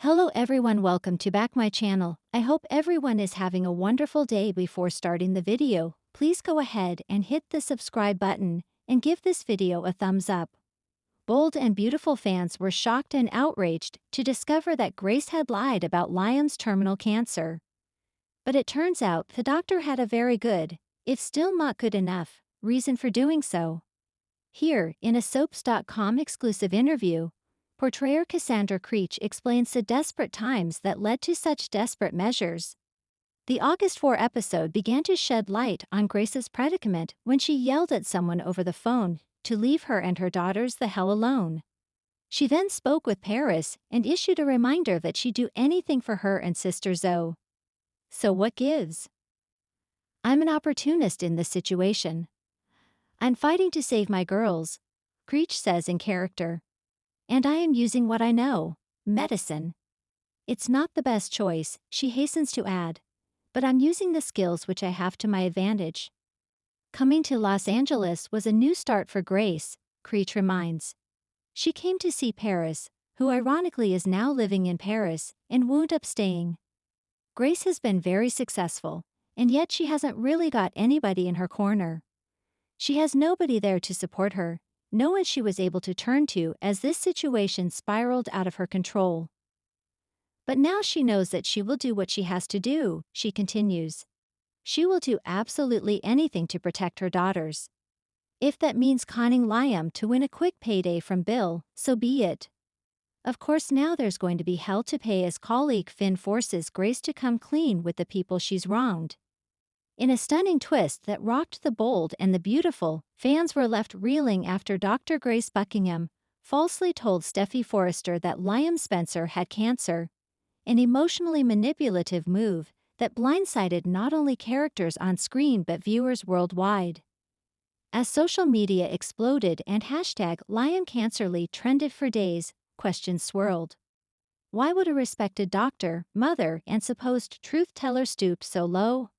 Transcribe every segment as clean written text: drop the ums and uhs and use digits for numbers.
Hello everyone, welcome to back my channel. I hope everyone is having a wonderful day. Before starting the video, please go ahead and hit the subscribe button and give this video a thumbs up. Bold and beautiful fans were shocked and outraged to discover that Grace had lied about Liam's terminal cancer. But it turns out the doctor had a very good, if still not good enough, reason for doing so. Here, in a Soaps.com exclusive interview, portrayer Cassandra Creech explains the desperate times that led to such desperate measures. The August 4 episode began to shed light on Grace's predicament when she yelled at someone over the phone to leave her and her daughters the hell alone. She then spoke with Paris and issued a reminder that she'd do anything for her and sister Zoe. So what gives? I'm an opportunist in this situation. I'm fighting to save my girls, Creech says in character. And I am using what I know, medicine. It's not the best choice, she hastens to add, but I'm using the skills which I have to my advantage. Coming to Los Angeles was a new start for Grace, Creech reminds. She came to see Paris, who ironically is now living in Paris, and wound up staying. Grace has been very successful, and yet she hasn't really got anybody in her corner. She has nobody there to support her, no one she was able to turn to as this situation spiraled out of her control. But now she knows that she will do what she has to do, she continues. She will do absolutely anything to protect her daughters. If that means conning Liam to win a quick payday from Bill, so be it. Of course now there's going to be hell to pay as colleague Finn forces Grace to come clean with the people she's wronged. In a stunning twist that rocked the bold and the beautiful, fans were left reeling after Dr. Grace Buckingham falsely told Steffi Forrester that Liam Spencer had cancer, an emotionally manipulative move that blindsided not only characters on screen but viewers worldwide. As social media exploded and hashtag #LiamCancerly trended for days, questions swirled. Why would a respected doctor, mother, and supposed truth-teller stoop so low?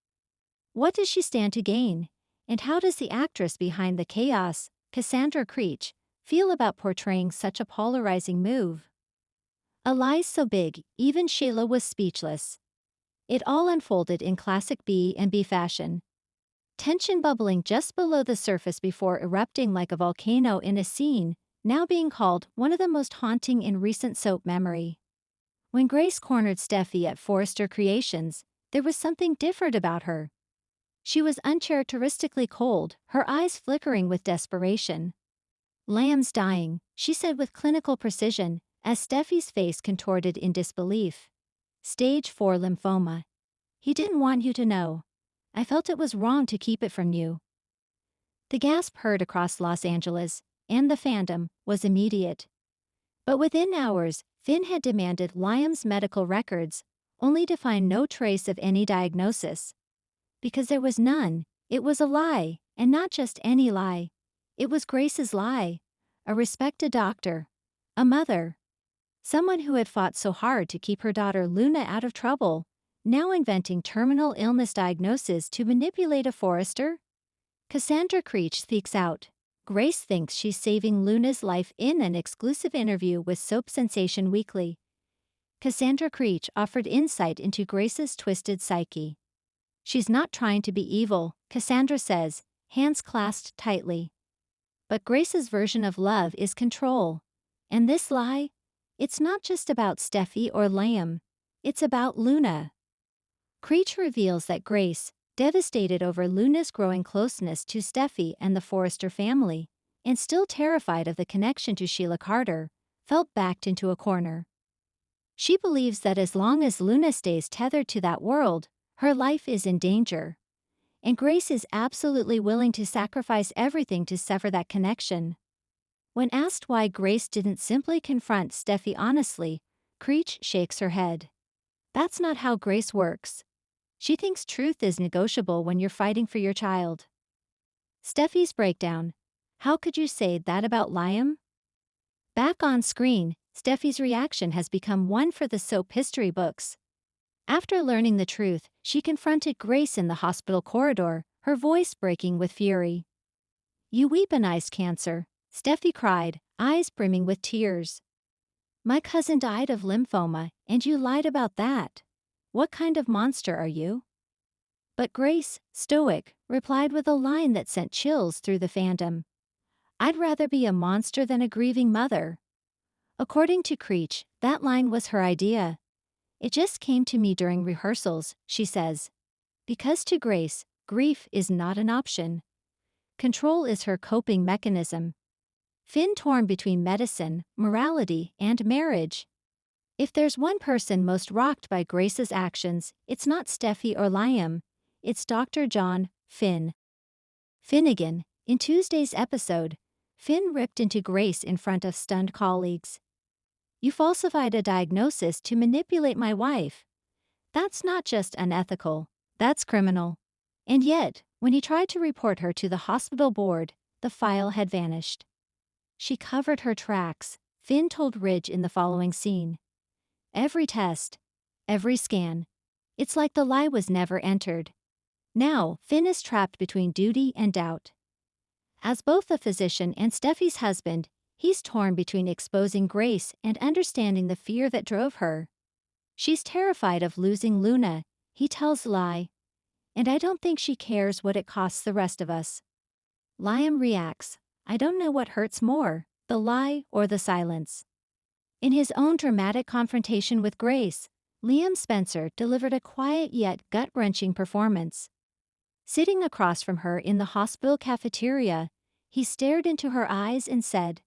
What does she stand to gain, and how does the actress behind the chaos, Cassandra Creech, feel about portraying such a polarizing move? A lie so big, even Sheila was speechless. It all unfolded in classic B&B fashion. Tension bubbling just below the surface before erupting like a volcano in a scene now being called one of the most haunting in recent soap memory. When Grace cornered Steffi at Forrester Creations, there was something different about her. She was uncharacteristically cold, her eyes flickering with desperation. "Liam's dying," she said with clinical precision, as Steffi's face contorted in disbelief. "Stage 4 lymphoma. He didn't want you to know. I felt it was wrong to keep it from you." The gasp heard across Los Angeles, and the fandom, was immediate. But within hours, Finn had demanded Liam's medical records, only to find no trace of any diagnosis. Because there was none, it was a lie, and not just any lie. It was Grace's lie. A respected doctor. A mother. Someone who had fought so hard to keep her daughter Luna out of trouble, now inventing terminal illness diagnosis to manipulate a Forrester? Cassandra Creech speaks out. Grace thinks she's saving Luna's life in an exclusive interview with Soap Sensation Weekly. Cassandra Creech offered insight into Grace's twisted psyche. "She's not trying to be evil," Cassandra says, hands clasped tightly. "But Grace's version of love is control. And this lie? It's not just about Steffi or Liam. It's about Luna." Creech reveals that Grace, devastated over Luna's growing closeness to Steffi and the Forrester family, and still terrified of the connection to Sheila Carter, felt backed into a corner. She believes that as long as Luna stays tethered to that world, her life is in danger. And Grace is absolutely willing to sacrifice everything to sever that connection. When asked why Grace didn't simply confront Steffi honestly, Creech shakes her head. "That's not how Grace works. She thinks truth is negotiable when you're fighting for your child." Steffi's breakdown. "How could you say that about Liam?" Back on screen, Steffi's reaction has become one for the soap history books. After learning the truth, she confronted Grace in the hospital corridor, her voice breaking with fury. "You weaponized cancer," Steffi cried, eyes brimming with tears. "My cousin died of lymphoma, And you lied about that. What kind of monster are you? But Grace, stoic, replied with a line that sent chills through the fandom. I'd rather be a monster than a grieving mother. According to Creech, that line was her idea. It just came to me during rehearsals, she says. Because to Grace, grief is not an option. Control is her coping mechanism. Finn torn between medicine, morality, and marriage. If there's one person most rocked by Grace's actions, it's not Steffi or Liam. It's Dr. John Finn. Finnegan. In Tuesday's episode, Finn ripped into Grace in front of stunned colleagues. You falsified a diagnosis to manipulate my wife. That's not just unethical, that's criminal. And yet, when he tried to report her to the hospital board, the file had vanished. She covered her tracks, Finn told Ridge in the following scene. Every test, every scan. It's like the lie was never entered. Now, Finn is trapped between duty and doubt. As both a physician and Steffi's husband, he's torn between exposing Grace and understanding the fear that drove her. She's terrified of losing Luna, he tells Lai. And I don't think she cares what it costs the rest of us. Liam reacts, I don't know what hurts more, the lie or the silence. In his own dramatic confrontation with Grace, Liam Spencer delivered a quiet yet gut-wrenching performance. Sitting across from her in the hospital cafeteria, he stared into her eyes and said,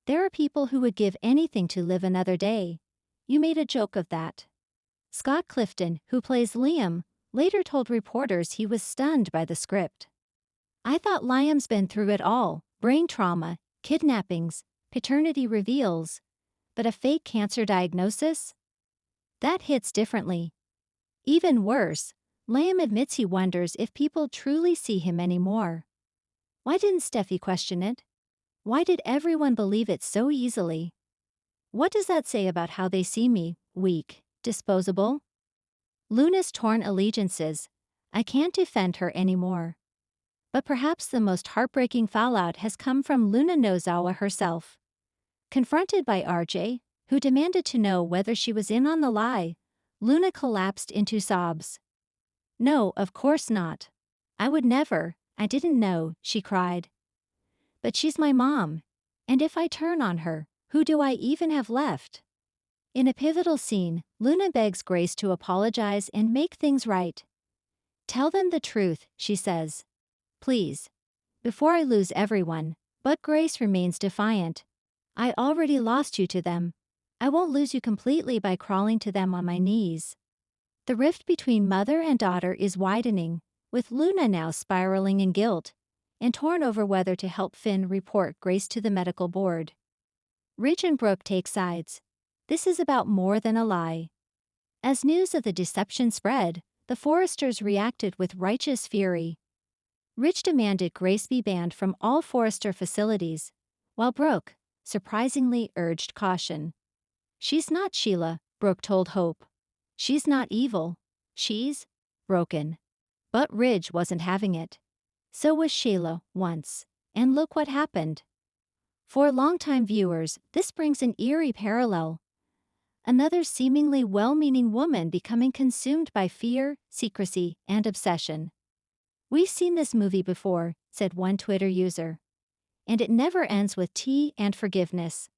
There are people who would give anything to live another day. You made a joke of that. Scott Clifton, who plays Liam, later told reporters he was stunned by the script. I thought Liam's been through it all, brain trauma, kidnappings, paternity reveals, but a fake cancer diagnosis? That hits differently. Even worse, Liam admits he wonders if people truly see him anymore. Why didn't Steffi question it? Why did everyone believe it so easily? What does that say about how they see me, weak, disposable? Luna's torn allegiances. I can't defend her anymore. But perhaps the most heartbreaking fallout has come from Luna Nozawa herself. Confronted by RJ, who demanded to know whether she was in on the lie, Luna collapsed into sobs. No, of course not. I would never, I didn't know, she cried. But she's my mom. And if I turn on her, who do I even have left? In a pivotal scene, Luna begs Grace to apologize and make things right. Tell them the truth, she says. Please. Before I lose everyone. But Grace remains defiant. I already lost you to them. I won't lose you completely by crawling to them on my knees. The rift between mother and daughter is widening, with Luna now spiraling in guilt, and torn over whether to help Finn report Grace to the medical board. Ridge and Brooke take sides. This is about more than a lie. As news of the deception spread, the Forresters reacted with righteous fury. Ridge demanded Grace be banned from all Forrester facilities, while Brooke, surprisingly, urged caution. She's not Sheila, Brooke told Hope. She's not evil. She's broken. But Ridge wasn't having it. So was Sheila, once. And look what happened. For longtime viewers, this brings an eerie parallel. Another seemingly well-meaning woman becoming consumed by fear, secrecy, and obsession. We've seen this movie before, said one Twitter user. And it never ends with tea and forgiveness.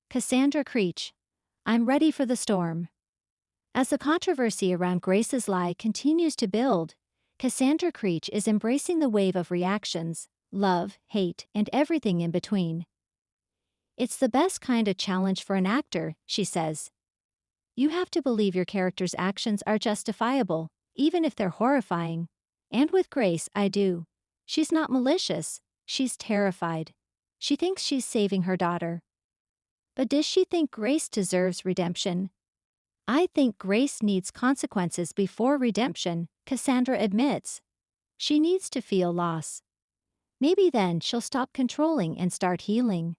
Cassandra Creech. I'm ready for the storm. As the controversy around Grace's lie continues to build, Cassandra Creech is embracing the wave of reactions, love, hate, and everything in between. It's the best kind of challenge for an actor, she says. You have to believe your character's actions are justifiable, even if they're horrifying. And with Grace, I do. She's not malicious, she's terrified. She thinks she's saving her daughter. But does she think Grace deserves redemption? I think Grace needs consequences before redemption, Cassandra admits. She needs to feel loss. Maybe then she'll stop controlling and start healing.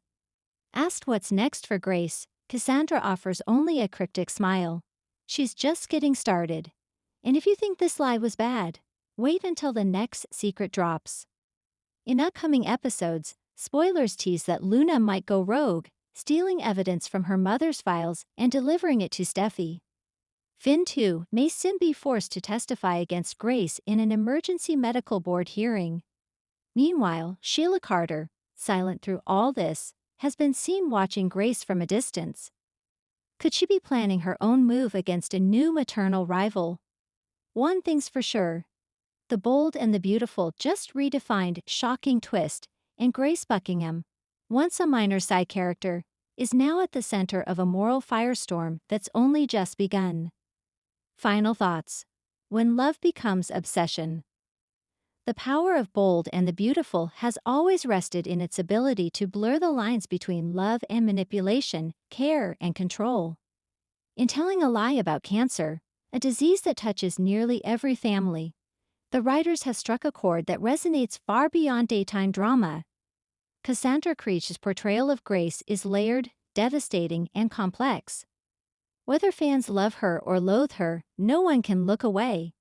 Asked what's next for Grace, Cassandra offers only a cryptic smile. She's just getting started. And if you think this lie was bad, wait until the next secret drops. In upcoming episodes, spoilers tease that Luna might go rogue, stealing evidence from her mother's files and delivering it to Steffi. Finn, too, may soon be forced to testify against Grace in an emergency medical board hearing. Meanwhile, Sheila Carter, silent through all this, has been seen watching Grace from a distance. Could she be planning her own move against a new maternal rival? One thing's for sure. The Bold and the Beautiful just redefined shocking twist, and Grace Buckingham, once a minor side character, is now at the center of a moral firestorm that's only just begun. Final thoughts. When love becomes obsession. The power of Bold and the Beautiful has always rested in its ability to blur the lines between love and manipulation, care and control. In telling a lie about cancer, a disease that touches nearly every family, the writers have struck a chord that resonates far beyond daytime drama. Cassandra Creech's portrayal of Grace is layered, devastating, and complex. Whether fans love her or loathe her, no one can look away.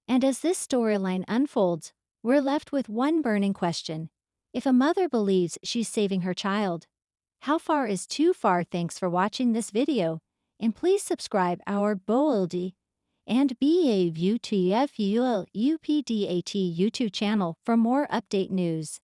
And as this storyline unfolds, we're left with one burning question. If a mother believes she's saving her child, how far is too far? Thanks for watching this video, and please subscribe our Bold and BAVTFULUPDAT YouTube channel for more update news.